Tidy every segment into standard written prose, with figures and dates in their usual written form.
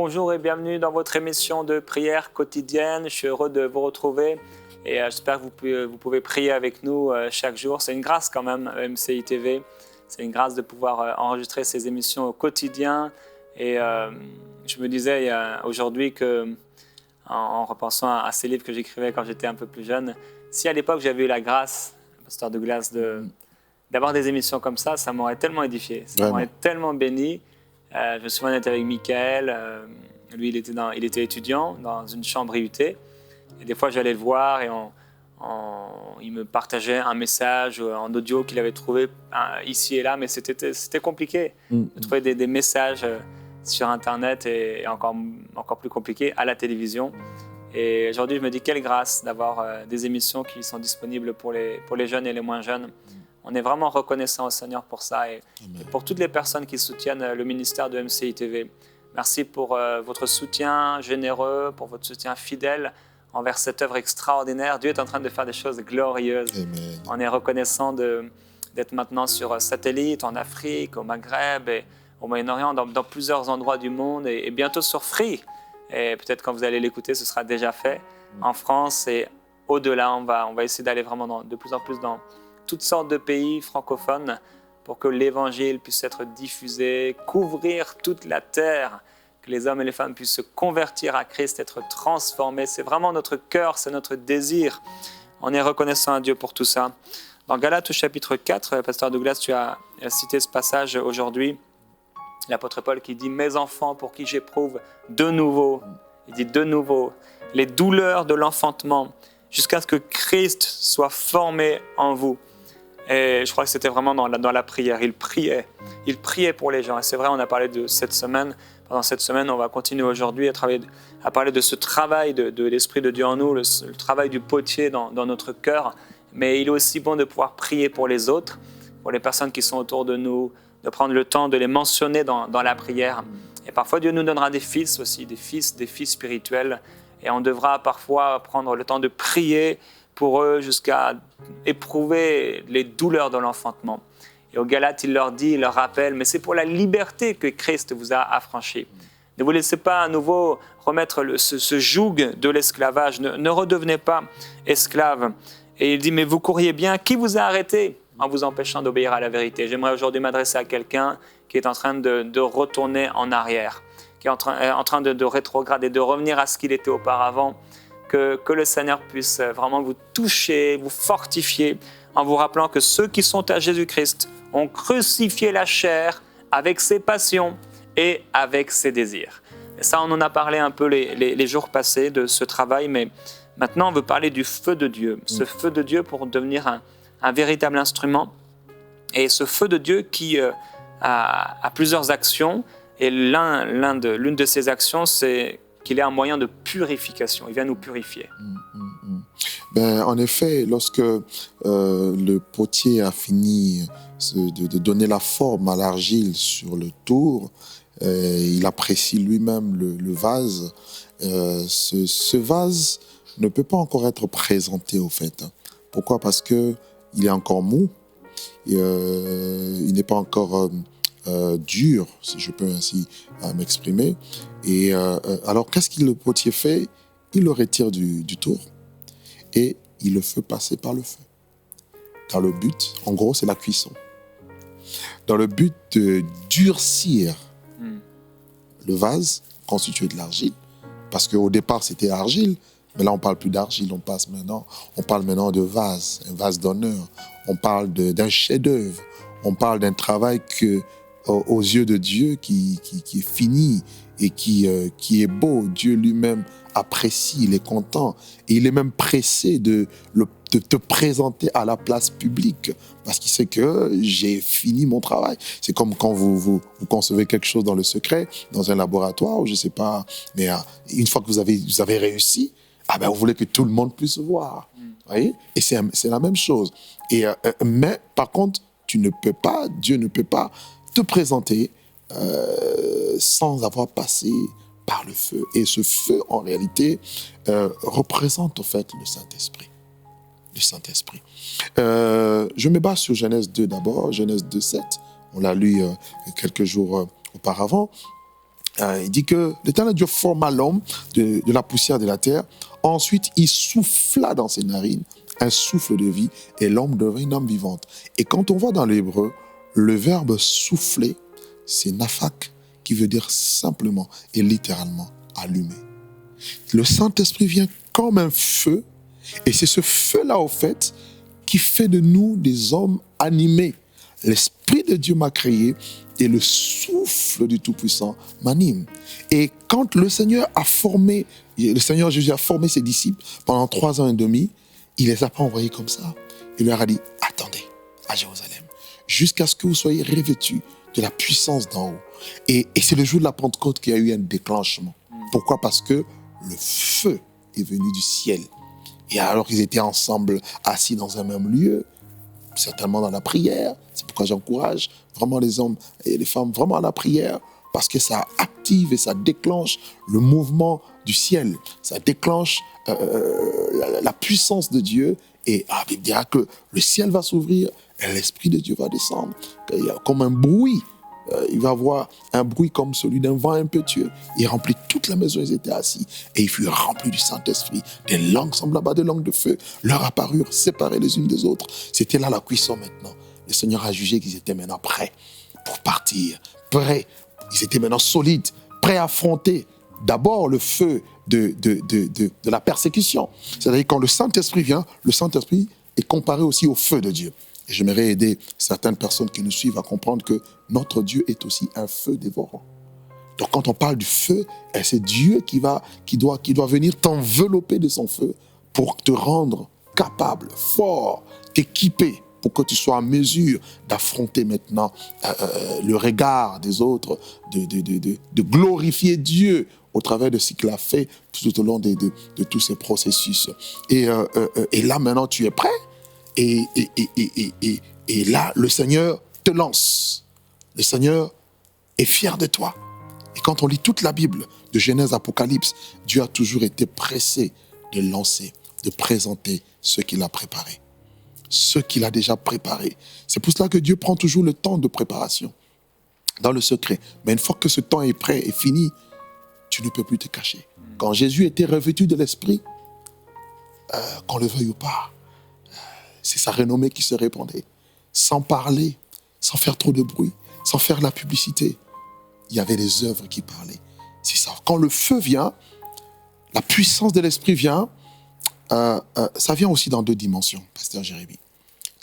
Bonjour et bienvenue dans votre émission de prière quotidienne. Je suis heureux de vous retrouver et j'espère que vous pouvez prier avec nous chaque jour. C'est une grâce quand même, MCI TV. C'est une grâce de pouvoir enregistrer ces émissions au quotidien. Et je me disais aujourd'hui que, en repensant à ces livres que j'écrivais quand j'étais un peu plus jeune, si à l'époque j'avais eu la grâce, Pasteur Douglas, d'avoir des émissions comme ça m'aurait tellement édifié, ça m'aurait tellement béni. Je me souviens d'être avec Michael, lui il était étudiant dans une chambre IUT, et des fois j'allais le voir et il me partageait un message en audio qu'il avait trouvé ici et là, mais c'était compliqué de trouver des messages sur Internet et encore plus compliqué à la télévision. Et aujourd'hui je me dis quelle grâce d'avoir des émissions qui sont disponibles pour les jeunes et les moins jeunes. On est vraiment reconnaissant au Seigneur pour ça et pour toutes les personnes qui soutiennent le ministère de MCI TV. Merci pour votre soutien généreux, pour votre soutien fidèle envers cette œuvre extraordinaire. Dieu est en train de faire des choses glorieuses. Amen. On est reconnaissant d'être maintenant sur satellite en Afrique, au Maghreb et au Moyen-Orient, dans plusieurs endroits du monde et bientôt sur Free. Et peut-être quand vous allez l'écouter, ce sera déjà fait en France et au-delà. On va essayer d'aller vraiment de plus en plus dans toutes sortes de pays francophones pour que l'Évangile puisse être diffusé, couvrir toute la terre, que les hommes et les femmes puissent se convertir à Christ, être transformés. C'est vraiment notre cœur, c'est notre désir. On est reconnaissant à Dieu pour tout ça. Dans Galates au chapitre 4, Pasteur Douglas, tu as cité ce passage aujourd'hui, l'apôtre Paul qui dit « Mes enfants, pour qui j'éprouve de nouveau », il dit « de nouveau », les douleurs de l'enfantement, jusqu'à ce que Christ soit formé en vous. Et je crois que c'était vraiment dans la prière. Il priait pour les gens. Et c'est vrai, on a parlé de cette semaine. Pendant cette semaine, on va continuer aujourd'hui à parler de ce travail de l'Esprit de Dieu en nous, le travail du potier dans notre cœur. Mais il est aussi bon de pouvoir prier pour les autres, pour les personnes qui sont autour de nous, de prendre le temps de les mentionner dans la prière. Et parfois, Dieu nous donnera des fils aussi, des fils spirituels. Et on devra parfois prendre le temps de prier pour eux jusqu'à éprouver les douleurs de l'enfantement. Et aux Galates, il leur rappelle, mais c'est pour la liberté que Christ vous a affranchis. Ne vous laissez pas à nouveau remettre ce joug de l'esclavage, ne redevenez pas esclaves. Et il dit, mais vous couriez bien, qui vous a arrêté en vous empêchant d'obéir à la vérité? J'aimerais aujourd'hui m'adresser à quelqu'un qui est en train de retourner en arrière, qui est en train de rétrograder, de revenir à ce qu'il était auparavant. Que le Seigneur puisse vraiment vous toucher, vous fortifier, en vous rappelant que ceux qui sont à Jésus-Christ ont crucifié la chair avec ses passions et avec ses désirs. Et ça, on en a parlé un peu les jours passés de ce travail, mais maintenant, on veut parler du feu de Dieu. Ce feu de Dieu pour devenir un véritable instrument. Et ce feu de Dieu qui a plusieurs actions. Et l'une de ces actions, c'est qu'il est un moyen de purification. Il vient nous purifier. En effet, lorsque le potier a fini de donner la forme à l'argile sur le tour, il apprécie lui-même le vase. Ce vase ne peut pas encore être présenté au fait. Pourquoi? Parce qu'il est encore mou, il n'est pas encore dur, si je peux ainsi m'exprimer. Et alors, qu'est-ce que le potier fait? Il le retire du tour et il le fait passer par le feu. Dans le but, en gros, c'est la cuisson. Dans le but de durcir le vase constitué de l'argile, parce qu'au départ, c'était argile, mais là, on ne parle plus d'argile, on parle maintenant de vase, un vase d'honneur. On parle d'un chef-d'œuvre. On parle d'un travail que, aux yeux de Dieu qui est fini et qui est beau. Dieu lui-même apprécie, il est content. Et il est même pressé de te présenter à la place publique parce qu'il sait que j'ai fini mon travail. C'est comme quand vous concevez quelque chose dans le secret, dans un laboratoire, ou je ne sais pas, mais une fois que vous avez réussi, vous voulez que tout le monde puisse voir. Voyez? Et c'est la même chose. Mais par contre, Dieu ne peut pas te présenter sans avoir passé par le feu. Et ce feu, en réalité, représente, en fait, le Saint-Esprit. Le Saint-Esprit. Je me base sur Genèse 2 d'abord, Genèse 2, 7. On l'a lu quelques jours auparavant. Il dit que l'Éternel Dieu forma l'homme de la poussière de la terre. Ensuite, il souffla dans ses narines un souffle de vie et l'homme devint une âme vivante. Et quand on voit dans l'hébreu, le verbe souffler, c'est nafak, qui veut dire simplement et littéralement allumer. Le Saint-Esprit vient comme un feu, et c'est ce feu-là, au fait, qui fait de nous des hommes animés. L'Esprit de Dieu m'a créé, et le souffle du Tout-Puissant m'anime. Et quand le Seigneur Jésus a formé ses disciples pendant 3 ans et demi, il ne les a pas envoyés comme ça. Il leur a dit, attendez à Jérusalem, jusqu'à ce que vous soyez revêtus de la puissance d'en haut. Et c'est le jour de la Pentecôte qu'il y a eu un déclenchement. Pourquoi? Parce que le feu est venu du ciel. Et alors qu'ils étaient ensemble, assis dans un même lieu, certainement dans la prière. C'est pourquoi j'encourage vraiment les hommes et les femmes vraiment à la prière, parce que ça active et ça déclenche le mouvement du ciel. Ça déclenche la puissance de Dieu. Et la Bible dira que le ciel va s'ouvrir et l'Esprit de Dieu va descendre. Il y a comme un bruit. Il va y avoir un bruit comme celui d'un vent impétueux. Il remplit toute la maison, ils étaient assis. Et ils furent remplis du Saint-Esprit. Des langues semblables à des langues de feu leur apparurent, séparées les unes des autres. C'était là la cuisson maintenant. Le Seigneur a jugé qu'ils étaient maintenant prêts pour partir. Prêts. Ils étaient maintenant solides, prêts à affronter d'abord le feu de la persécution. C'est-à-dire quand le Saint-Esprit vient, le Saint-Esprit est comparé aussi au feu de Dieu. Et j'aimerais aider certaines personnes qui nous suivent à comprendre que notre Dieu est aussi un feu dévorant. Donc quand on parle du feu, c'est Dieu qui doit venir t'envelopper de son feu pour te rendre capable, fort, t'équiper, pour que tu sois en mesure d'affronter maintenant le regard des autres, de glorifier Dieu au travers de ce qu'il a fait tout au long de tous ces processus. Et là maintenant tu es prêt. Et là, le Seigneur te lance. Le Seigneur est fier de toi. Et quand on lit toute la Bible, de Genèse à Apocalypse, Dieu a toujours été pressé de lancer, de présenter ce qu'il a préparé. Ce qu'il a déjà préparé. C'est pour cela que Dieu prend toujours le temps de préparation, dans le secret. Mais une fois que ce temps est prêt et fini, tu ne peux plus te cacher. Quand Jésus était revêtu de l'Esprit, qu'on le veuille ou pas, c'est sa renommée qui se répandait. Sans parler, sans faire trop de bruit, sans faire la publicité. Il y avait des œuvres qui parlaient. C'est ça. Quand le feu vient, la puissance de l'Esprit vient, ça vient aussi dans 2 dimensions, Pasteur Jérémie.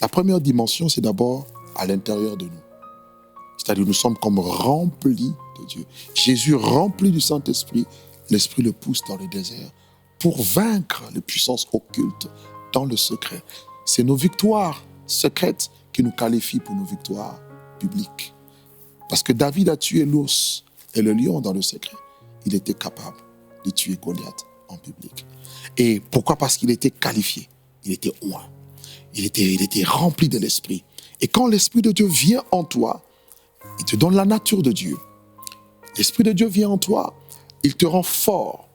La première dimension, c'est d'abord à l'intérieur de nous. C'est-à-dire nous sommes comme remplis de Dieu. Jésus rempli du Saint-Esprit, l'Esprit le pousse dans le désert pour vaincre les puissances occultes dans le secret. C'est nos victoires secrètes qui nous qualifient pour nos victoires publiques. Parce que David a tué l'ours et le lion dans le secret. Il était capable de tuer Goliath en public. Et pourquoi? Parce qu'il était qualifié, il était oint, il était rempli de l'Esprit. Et quand l'Esprit de Dieu vient en toi, il te donne la nature de Dieu. L'Esprit de Dieu vient en toi, il te rend fort,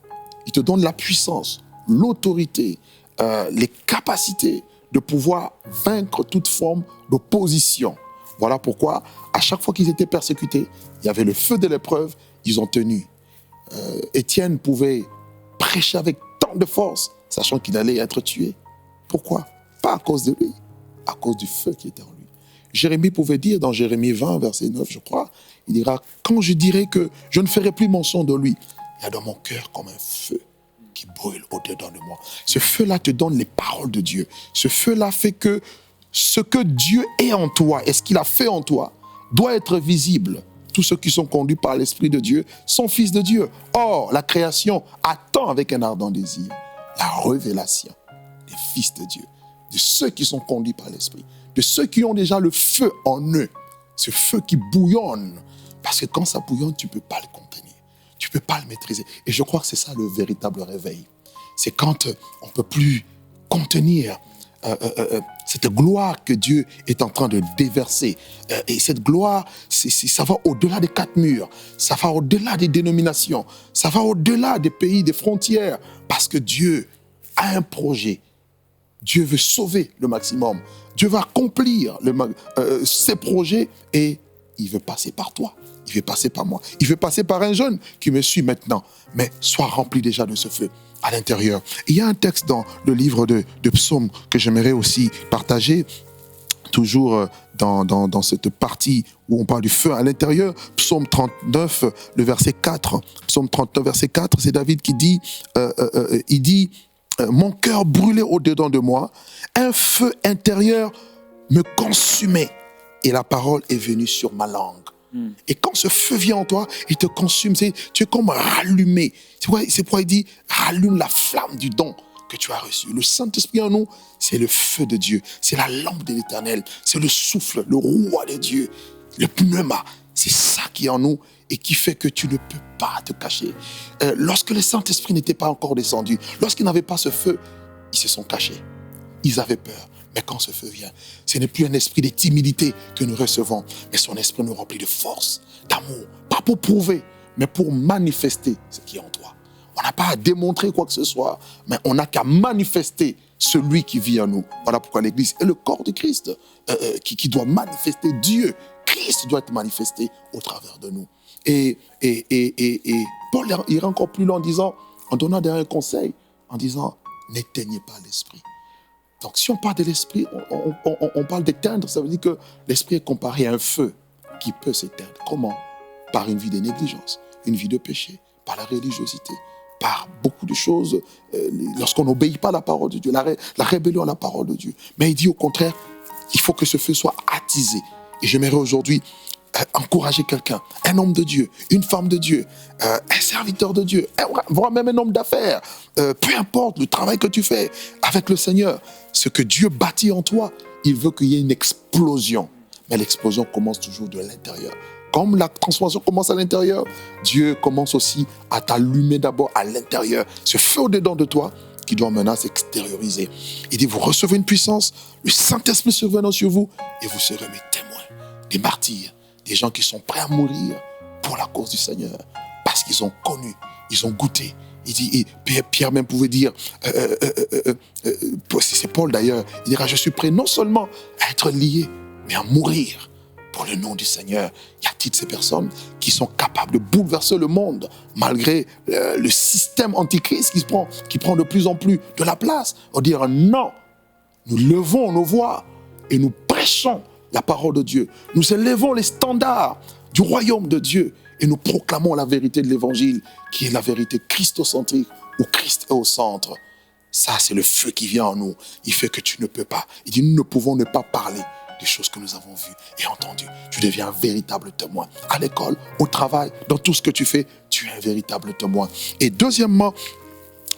il te donne la puissance, l'autorité, les capacités de pouvoir vaincre toute forme d'opposition. Voilà pourquoi, à chaque fois qu'ils étaient persécutés, il y avait le feu de l'épreuve, ils ont tenu. Étienne pouvait prêcher avec tant de force, sachant qu'il allait être tué. Pourquoi? Pas à cause de lui, à cause du feu qui était en lui. Jérémie pouvait dire dans Jérémie 20, verset 9, je crois, il dira, quand je dirai que je ne ferai plus mention de lui, il y a dans mon cœur comme un feu qui brûle au-dedans de moi. Ce feu-là te donne les paroles de Dieu. Ce feu-là fait que ce que Dieu est en toi et ce qu'il a fait en toi doit être visible. Tous ceux qui sont conduits par l'Esprit de Dieu sont fils de Dieu. Or, la création attend avec un ardent désir la révélation des fils de Dieu, de ceux qui sont conduits par l'Esprit, de ceux qui ont déjà le feu en eux, ce feu qui bouillonne. Parce que quand ça bouillonne, tu ne peux pas le contenir. Tu ne peux pas le maîtriser. Et je crois que c'est ça le véritable réveil. C'est quand on ne peut plus contenir cette gloire que Dieu est en train de déverser. Et cette gloire, ça va au-delà des 4 murs. Ça va au-delà des dénominations. Ça va au-delà des pays, des frontières. Parce que Dieu a un projet. Dieu veut sauver le maximum. Dieu va accomplir ses projets et il veut passer par toi. il veut passer par moi. Il veut passer par un jeune qui me suit maintenant. Mais sois rempli déjà de ce feu à l'intérieur. Il y a un texte dans le livre de Psaumes que j'aimerais aussi partager, toujours dans cette partie où on parle du feu à l'intérieur. Psaume 39, le verset 4. Psaume 39, verset 4, c'est David qui dit, il dit, mon cœur brûlait au-dedans de moi, un feu intérieur me consumait et la parole est venue sur ma langue. Et quand ce feu vient en toi, il te consume, tu es comme rallumé. C'est pourquoi il dit, rallume la flamme du don que tu as reçu. Le Saint-Esprit en nous, c'est le feu de Dieu, c'est la lampe de l'Éternel, c'est le souffle, le roi de Dieu, le pneuma. C'est ça qui est en nous et qui fait que tu ne peux pas te cacher. Lorsque le Saint-Esprit n'était pas encore descendu, lorsqu'ils n'avaient pas ce feu, ils se sont cachés. Ils avaient peur. Mais quand ce feu vient, ce n'est plus un esprit de timidité que nous recevons, mais son esprit nous remplit de force, d'amour, pas pour prouver, mais pour manifester ce qui est en toi. On n'a pas à démontrer quoi que ce soit, mais on n'a qu'à manifester celui qui vit en nous. Voilà pourquoi l'Église est le corps de Christ, qui doit manifester Dieu. Christ doit être manifesté au travers de nous. Et Paul ira encore plus loin en donnant un conseil, en disant, n'éteignez pas l'esprit. Donc, si on parle de l'esprit, on parle d'éteindre, ça veut dire que l'esprit est comparé à un feu qui peut s'éteindre. Comment? Par une vie de négligence, une vie de péché, par la religiosité, par beaucoup de choses, lorsqu'on n'obéit pas à la parole de Dieu, la rébellion à la parole de Dieu. Mais il dit au contraire, il faut que ce feu soit attisé. Et j'aimerais aujourd'hui encourager quelqu'un, un homme de Dieu, une femme de Dieu, un serviteur de Dieu, voire même un homme d'affaires, peu importe le travail que tu fais avec le Seigneur, ce que Dieu bâtit en toi, il veut qu'il y ait une explosion. Mais l'explosion commence toujours de l'intérieur. Comme la transformation commence à l'intérieur, Dieu commence aussi à t'allumer d'abord à l'intérieur. Ce feu au-dedans de toi qui doit maintenant s'extérioriser. Il dit, vous recevez une puissance, le Saint-Esprit survenant sur vous, et vous serez mes témoins, des martyrs, des gens qui sont prêts à mourir pour la cause du Seigneur, parce qu'ils ont connu, ils ont goûté. Il dit, et Pierre même pouvait dire, c'est Paul d'ailleurs, il dira, je suis prêt non seulement à être lié, mais à mourir pour le nom du Seigneur. Y a-t-il ces personnes qui sont capables de bouleverser le monde, malgré le système antichrist qui prend de plus en plus de la place? On dirait non, nous levons nos voix et nous prêchons la parole de Dieu. Nous élevons les standards du royaume de Dieu et nous proclamons la vérité de l'évangile, qui est la vérité christocentrique, où Christ est au centre. Ça, c'est le feu qui vient en nous. Il fait que tu ne peux pas. Il dit, nous ne pouvons ne pas parler des choses que nous avons vues et entendues. Tu deviens un véritable témoin. À l'école, au travail, dans tout ce que tu fais, tu es un véritable témoin. Et deuxièmement,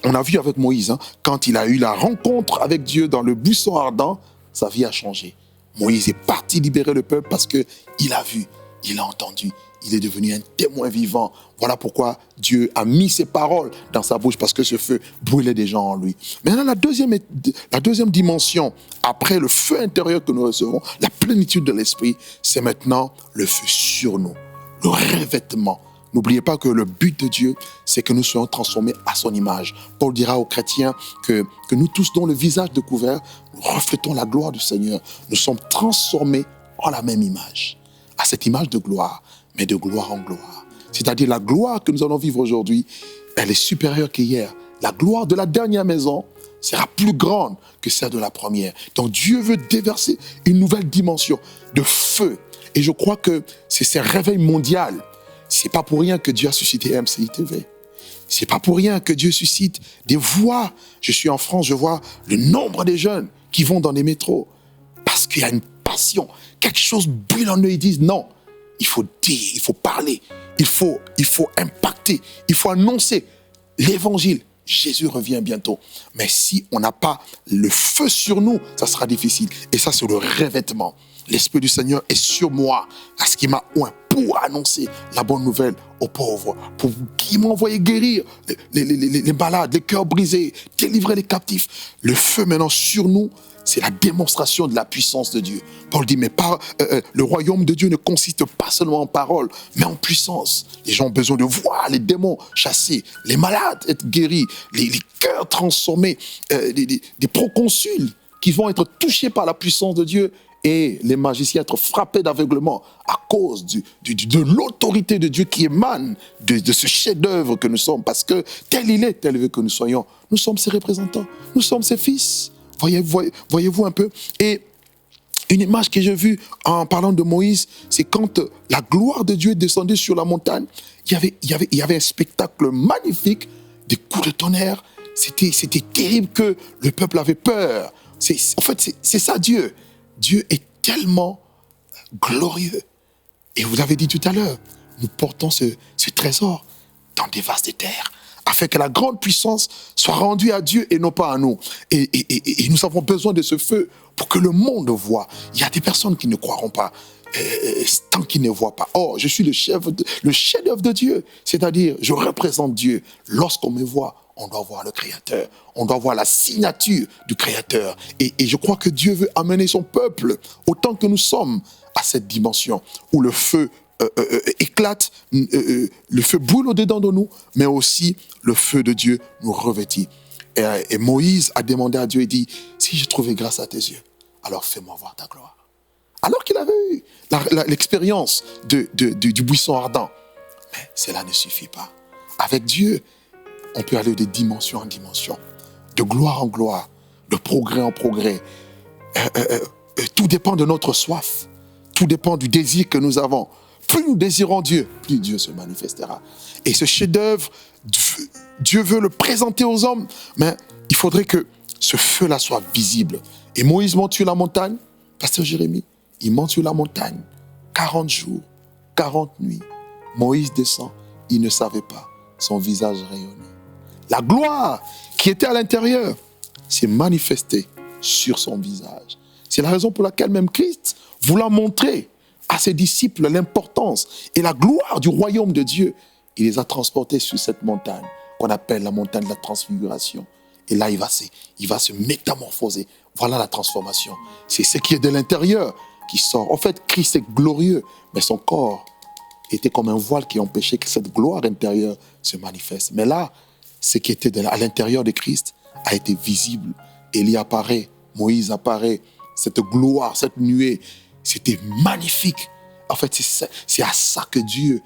on a vu avec Moïse, quand il a eu la rencontre avec Dieu dans le buisson ardent, sa vie a changé. Moïse est parti libérer le peuple parce qu'il a vu, il a entendu, il est devenu un témoin vivant. Voilà pourquoi Dieu a mis ses paroles dans sa bouche, parce que ce feu brûlait des gens en lui. Maintenant, la deuxième dimension, après le feu intérieur que nous recevons, la plénitude de l'esprit, c'est maintenant le feu sur nous, le revêtement. N'oubliez pas que le but de Dieu, c'est que nous soyons transformés à son image. Paul dira aux chrétiens que nous tous, dont le visage découvert, nous reflétons la gloire du Seigneur. Nous sommes transformés en la même image, à cette image de gloire, mais de gloire en gloire. C'est-à-dire la gloire que nous allons vivre aujourd'hui, elle est supérieure qu'hier. La gloire de la dernière maison sera plus grande que celle de la première. Donc Dieu veut déverser une nouvelle dimension de feu. Et je crois que c'est ce réveil mondial. C'est pas pour rien que Dieu a suscité MCI TV. C'est pas pour rien que Dieu suscite des voix. Je suis en France, je vois le nombre de jeunes qui vont dans les métros. Parce qu'il y a une passion. Quelque chose brûle en eux. Ils disent non, il faut dire, il faut parler, il faut impacter, il faut annoncer l'évangile. Jésus revient bientôt. Mais si on n'a pas le feu sur nous, ça sera difficile. Et ça, c'est le revêtement. L'Esprit du Seigneur est sur moi, parce qu'il m'a oint pour annoncer la bonne nouvelle aux pauvres, pour qu'il m'a envoyé guérir les malades, les cœurs brisés, délivrer les captifs. Le feu maintenant sur nous, c'est la démonstration de la puissance de Dieu. Paul dit, mais le royaume de Dieu ne consiste pas seulement en paroles, mais en puissance. Les gens ont besoin de voir les démons chassés, les malades être guéris, les cœurs transformés, des proconsuls qui vont être touchés par la puissance de Dieu et les magiciens être frappés d'aveuglement à cause de l'autorité de Dieu qui émane de ce chef-d'œuvre que nous sommes. Parce que tel il est, tel veut que nous soyons. Nous sommes ses représentants, nous sommes ses fils. Voyez-vous un peu? Et une image que j'ai vue en parlant de Moïse, c'est quand la gloire de Dieu est descendue sur la montagne, il y avait un spectacle magnifique, des coups de tonnerre. C'était terrible que le peuple avait peur. En fait, c'est ça Dieu. Dieu est tellement glorieux. Et vous l'avez dit tout à l'heure, nous portons ce trésor dans des vases de terre, afin que la grande puissance soit rendue à Dieu et non pas à nous. Et nous avons besoin de ce feu pour que le monde voie. Il y a des personnes qui ne croiront pas tant qu'ils ne voient pas. Oh, je suis le chef-d'œuvre de Dieu. C'est-à-dire, je représente Dieu. Lorsqu'on me voit, on doit voir le Créateur. On doit voir la signature du Créateur. Et je crois que Dieu veut amener son peuple, autant que nous sommes, à cette dimension où le feu éclate, le feu brûle au-dedans de nous, mais aussi le feu de Dieu nous revêtit. Et Moïse a demandé à Dieu et dit, si j'ai trouvé grâce à tes yeux, alors fais-moi voir ta gloire. Alors qu'il avait eu l'expérience du buisson ardent. Mais cela ne suffit pas. Avec Dieu, on peut aller de dimension en dimension, de gloire en gloire, de progrès en progrès. Tout dépend de notre soif. Tout dépend du désir que nous avons. Plus nous désirons Dieu, plus Dieu se manifestera. Et ce chef-d'œuvre, Dieu veut le présenter aux hommes, mais il faudrait que ce feu-là soit visible. Et Moïse monte sur la montagne, pasteur Jérémie, il monte sur la montagne, 40 jours, 40 nuits. Moïse descend, il ne savait pas, son visage rayonnait. La gloire qui était à l'intérieur s'est manifestée sur son visage. C'est la raison pour laquelle même Christ, voulant montrer à ses disciples l'importance et la gloire du royaume de Dieu, il les a transportés sur cette montagne qu'on appelle la montagne de la transfiguration. Et là, il va se métamorphoser. Voilà la transformation. C'est ce qui est de l'intérieur qui sort. En fait, Christ est glorieux, mais son corps était comme un voile qui empêchait que cette gloire intérieure se manifeste. Mais là, ce qui était à l'intérieur de Christ a été visible. Élie apparaît, Moïse apparaît, cette gloire, cette nuée, c'était magnifique. En fait, c'est à ça que Dieu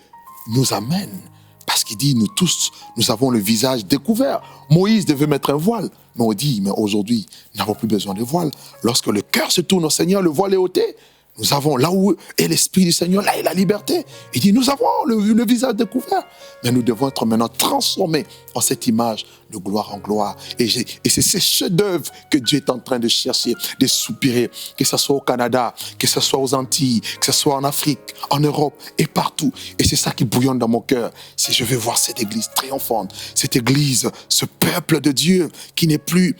nous amène. Parce qu'il dit, nous tous, nous avons le visage découvert. Moïse devait mettre un voile. Mais on dit, mais aujourd'hui, nous n'avons plus besoin de voile. Lorsque le cœur se tourne au Seigneur, le voile est ôté. Nous avons là où est l'Esprit du Seigneur, là est la liberté. Il dit, nous avons le visage découvert. Mais nous devons être maintenant transformés en cette image de gloire en gloire. Et c'est ces chefs-d'œuvre que Dieu est en train de chercher, de soupirer, que ce soit au Canada, que ce soit aux Antilles, que ce soit en Afrique, en Europe et partout. Et c'est ça qui bouillonne dans mon cœur. Si je veux voir cette église triomphante, cette église, ce peuple de Dieu qui n'est plus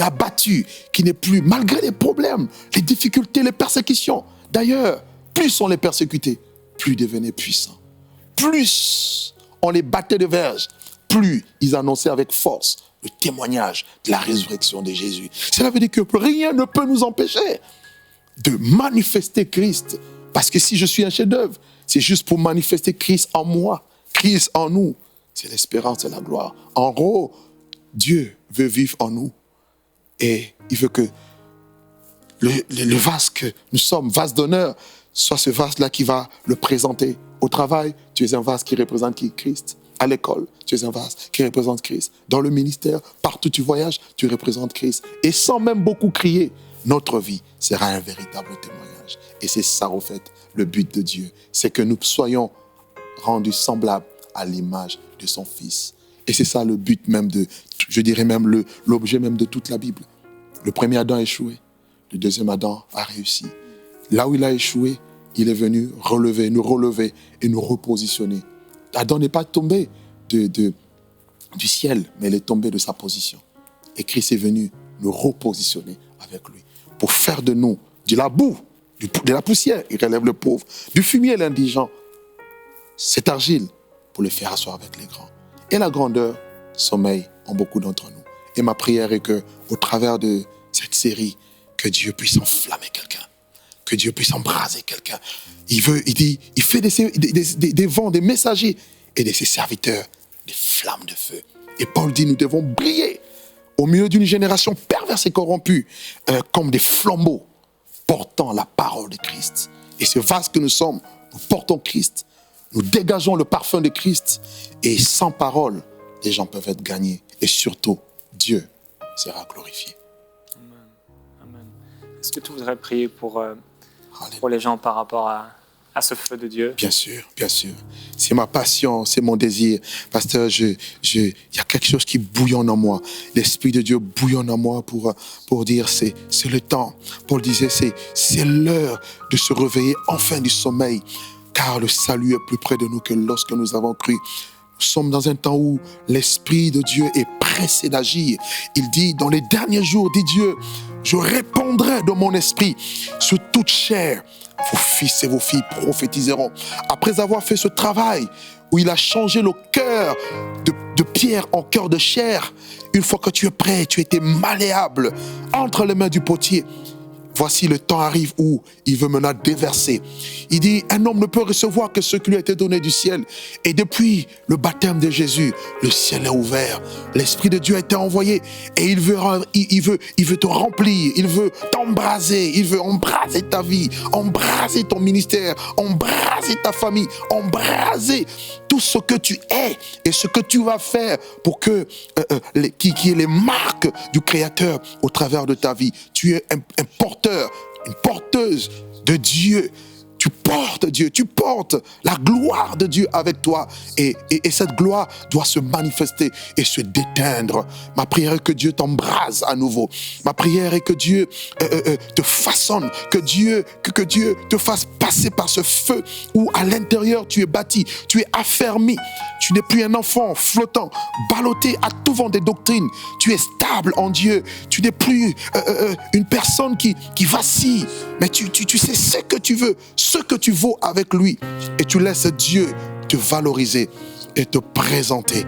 abattu, qui n'est plus, malgré les problèmes, les difficultés, les persécutions. D'ailleurs, plus on les persécutait, plus ils devenaient puissants. Plus on les battait de verge, plus ils annonçaient avec force le témoignage de la résurrection de Jésus. Cela veut dire que rien ne peut nous empêcher de manifester Christ. Parce que si je suis un chef-d'œuvre, c'est juste pour manifester Christ en moi, Christ en nous. C'est l'espérance et la gloire. En gros, Dieu veut vivre en nous. Et il veut que le vase que nous sommes, vase d'honneur, soit ce vase-là qui va le présenter. Au travail, tu es un vase qui représente qui? Christ. À l'école, tu es un vase qui représente Christ. Dans le ministère, partout où tu voyages, tu représentes Christ. Et sans même beaucoup crier, notre vie sera un véritable témoignage. Et c'est ça, au fait, le but de Dieu. C'est que nous soyons rendus semblables à l'image de son Fils. Et c'est ça le but même je dirais même l'objet même de toute la Bible. Le premier Adam a échoué. Le deuxième Adam a réussi. Là où il a échoué, il est venu nous relever et nous repositionner. Adam n'est pas tombé du ciel, mais il est tombé de sa position. Et Christ est venu nous repositionner avec lui pour faire de nous, de la boue, de la poussière, il relève le pauvre, du fumier l'indigent, cette argile pour le faire asseoir avec les grands. Et la grandeur sommeille en beaucoup d'entre nous. Et ma prière est que, au travers de cette série, que Dieu puisse enflammer quelqu'un, que Dieu puisse embraser quelqu'un. Il fait des vents, des messagers et de ses serviteurs, des flammes de feu. Et Paul dit, nous devons briller au milieu d'une génération perverse et corrompue, comme des flambeaux portant la parole de Christ. Et ce vase que nous sommes, nous portons Christ, nous dégageons le parfum de Christ, et sans parole, les gens peuvent être gagnés. Et surtout, Dieu sera glorifié. Amen. Amen. Est-ce que tu voudrais prier pour les gens par rapport à ce feu de Dieu? Bien sûr, bien sûr. C'est ma passion, c'est mon désir. Pasteur, il y a quelque chose qui bouillonne en moi. L'Esprit de Dieu bouillonne en moi pour dire c'est le temps. Paul disait c'est l'heure de se réveiller enfin du sommeil, car le salut est plus près de nous que lorsque nous avons cru. Nous sommes dans un temps où l'Esprit de Dieu est pressé d'agir. Il dit, dans les derniers jours, dit Dieu, je répandrai de mon esprit sur toute chair. Vos fils et vos filles prophétiseront. Après avoir fait ce travail où il a changé le cœur de pierre en cœur de chair, une fois que tu es prêt, tu étais malléable entre les mains du potier. Voici le temps arrive où il veut maintenant déverser. Il dit, un homme ne peut recevoir que ce qui lui a été donné du ciel. Et depuis le baptême de Jésus, le ciel est ouvert. L'Esprit de Dieu a été envoyé et il veut te remplir, il veut t'embraser, il veut embraser ta vie, embraser ton ministère, embraser ta famille, embraser tout ce que tu es et ce que tu vas faire pour que qui est les marques du Créateur au travers de ta vie. Tu es un porteur, une porteuse de Dieu. Tu portes Dieu, tu portes la gloire de Dieu avec toi. Et cette gloire doit se manifester et se déteindre. Ma prière est que Dieu t'embrase à nouveau. Ma prière est que Dieu te façonne, que Dieu te fasse passer par ce feu où à l'intérieur tu es bâti, tu es affermi. Tu n'es plus un enfant flottant, ballotté à tout vent des doctrines. Tu es stable en Dieu. Tu n'es plus une personne qui vacille. Mais tu sais ce que tu veux, ce que tu vaux avec lui. Et tu laisses Dieu te valoriser et te présenter.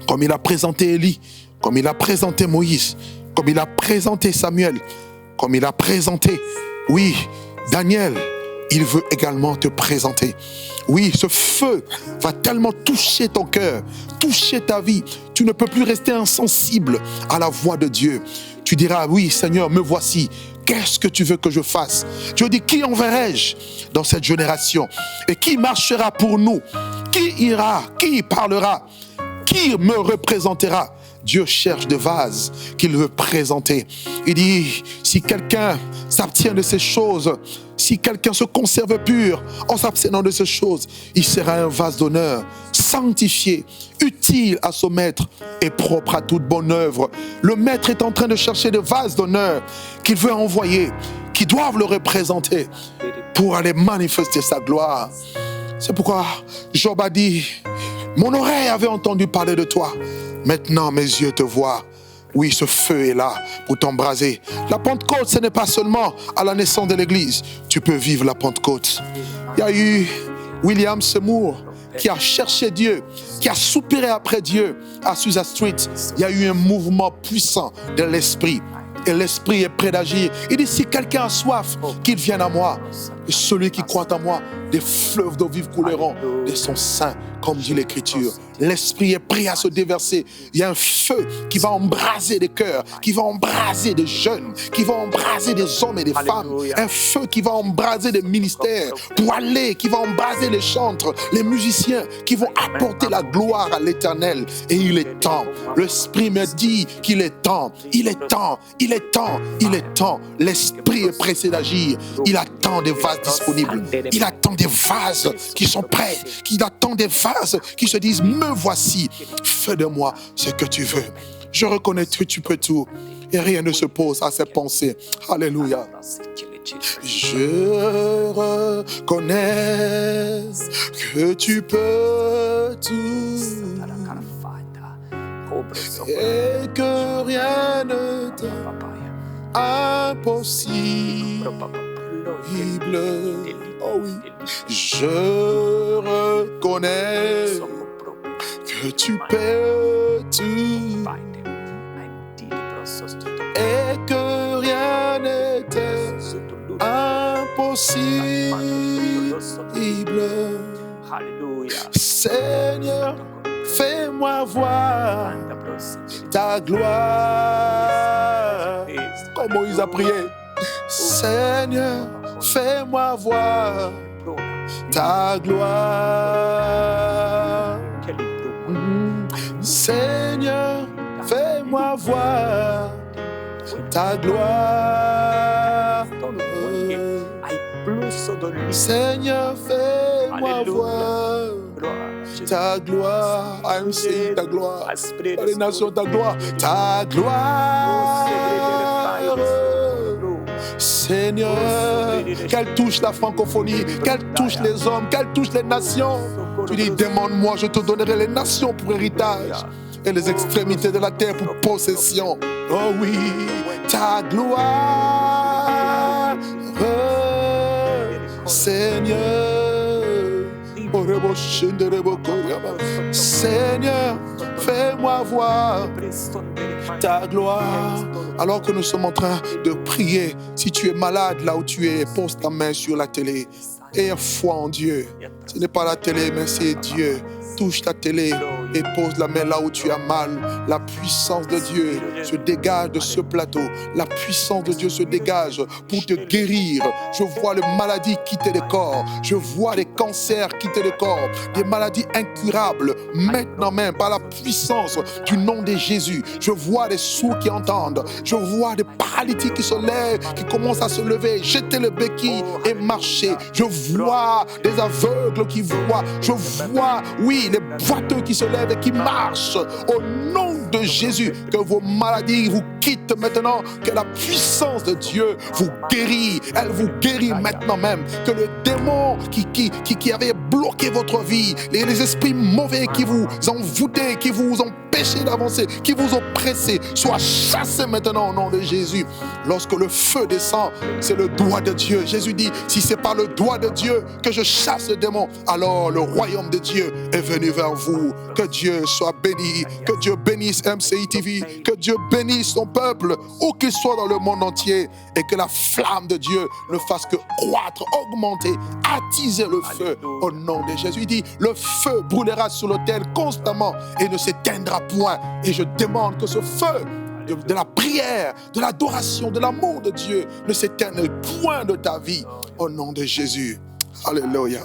Comme il a présenté Élie, comme il a présenté Moïse, comme il a présenté Samuel, comme il a présenté, oui, Daniel, il veut également te présenter. Oui, ce feu va tellement toucher ton cœur, toucher ta vie. Tu ne peux plus rester insensible à la voix de Dieu. Tu diras, oui, Seigneur, me voici. Qu'est-ce que tu veux que je fasse? Dieu dit, qui enverrai-je dans cette génération? Et qui marchera pour nous? Qui ira? Qui parlera? Qui me représentera? Dieu cherche des vases qu'il veut présenter. Il dit, si quelqu'un s'abstient de ces choses, si quelqu'un se conserve pur en s'abstenant de ces choses, il sera un vase d'honneur, sanctifié, utile à son maître et propre à toute bonne œuvre. Le maître est en train de chercher des vases d'honneur qu'il veut envoyer, qui doivent le représenter pour aller manifester sa gloire. C'est pourquoi Job a dit, mon oreille avait entendu parler de toi. Maintenant, mes yeux te voient. Oui, ce feu est là pour t'embraser. La Pentecôte, ce n'est pas seulement à la naissance de l'Église. Tu peux vivre la Pentecôte. Il y a eu William Seymour qui a cherché Dieu, qui a soupiré après Dieu à Azusa Street. Il y a eu un mouvement puissant de l'Esprit. Et l'Esprit est prêt d'agir. Il dit, si quelqu'un a soif, qu'il vienne à moi. Et celui qui croit en moi, des fleuves d'eau vive couleront de son sein, comme dit l'Écriture. L'Esprit est prêt à se déverser. Il y a un feu qui va embraser des cœurs, qui va embraser des jeunes, qui va embraser des hommes et des femmes. Un feu qui va embraser des ministères pour aller, qui va embraser les chantres, les musiciens, qui vont apporter la gloire à l'Éternel. Et il est temps. L'Esprit me dit qu'il est temps. Il est temps. Il est temps. Il est temps. L'Esprit est pressé d'agir. Il attend des vases disponibles. Il attend des vases qui sont prêts. Il attend des vases qui se disent, me voici, fais de moi ce que tu veux. Je reconnais que tu peux tout et rien ne se pose à ses pensées. Alléluia. Je reconnais que tu peux tout et que rien ne t'est impossible. Oh oui, je reconnais que tu peux tout et que rien n'était impossible. Seigneur, fais-moi voir ta gloire. Comme Moïse a prié, Seigneur, fais-moi voir ta gloire. Seigneur, fais-moi voir ta gloire. Seigneur, fais-moi voir ta gloire. I'm saying ta gloire. Dans les nations, ta gloire. Ta gloire. Seigneur, qu'elle touche la francophonie, qu'elle touche les hommes, qu'elle touche les nations. Tu dis, demande-moi, je te donnerai les nations pour héritage et les extrémités de la terre pour possession. Oh oui, ta gloire, Seigneur. Seigneur, fais-moi voir ta gloire. Alors que nous sommes en train de prier, si tu es malade là où tu es, pose ta main sur la télé. Aie foi en Dieu. Ce n'est pas la télé, mais c'est Dieu. Touche la télé et pose la main là où tu as mal. La puissance de Dieu se dégage de ce plateau. La puissance de Dieu se dégage pour te guérir. Je vois les maladies quitter le corps. Je vois les cancers quitter le corps. Des maladies incurables, maintenant même, par la puissance du nom de Jésus. Je vois des sourds qui entendent. Je vois des paralytiques qui se lèvent, qui commencent à se lever, jeter le béquille et marcher. Je vois des aveugles qui voient. Je vois, oui, les boiteux qui se lèvent et qui marchent. Au nom de Jésus, que vos maladies vous quittent maintenant, que la puissance de Dieu vous guérit. Elle vous guérit maintenant même. Que le démon qui avait bloqué votre vie, les esprits mauvais qui vous envoûtaient, qui vous empêchaient d'avancer, qui vous oppressaient, soient chassés maintenant au nom de Jésus. Lorsque le feu descend, c'est le doigt de Dieu. Jésus dit, si c'est par le doigt de Dieu que je chasse le démon, alors le royaume de Dieu est venu vers vous. Que Dieu soit béni, que Dieu bénisse MCI TV, que Dieu bénisse son peuple, où qu'il soit dans le monde entier, et que la flamme de Dieu ne fasse que croître, augmenter, attiser le feu au nom de Jésus. Il dit, le feu brûlera sur l'autel constamment et ne s'éteindra point. Et je demande que ce feu de la prière, de l'adoration, de l'amour de Dieu ne s'éteigne point de ta vie au nom de Jésus. Alléluia.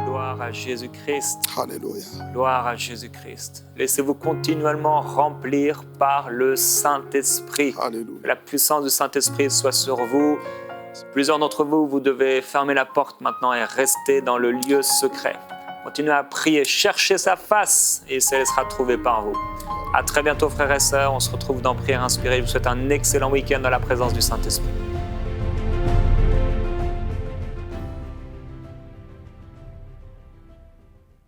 Gloire à Jésus-Christ. Alléluia. Gloire à Jésus-Christ. Laissez-vous continuellement remplir par le Saint-Esprit. Alléluia. Que la puissance du Saint-Esprit soit sur vous. Plusieurs d'entre vous, vous devez fermer la porte maintenant et rester dans le lieu secret. Continuez à prier, cherchez sa face et elle sera trouvée par vous. À très bientôt frères et sœurs, on se retrouve dans Prière Inspirée. Je vous souhaite un excellent week-end dans la présence du Saint-Esprit.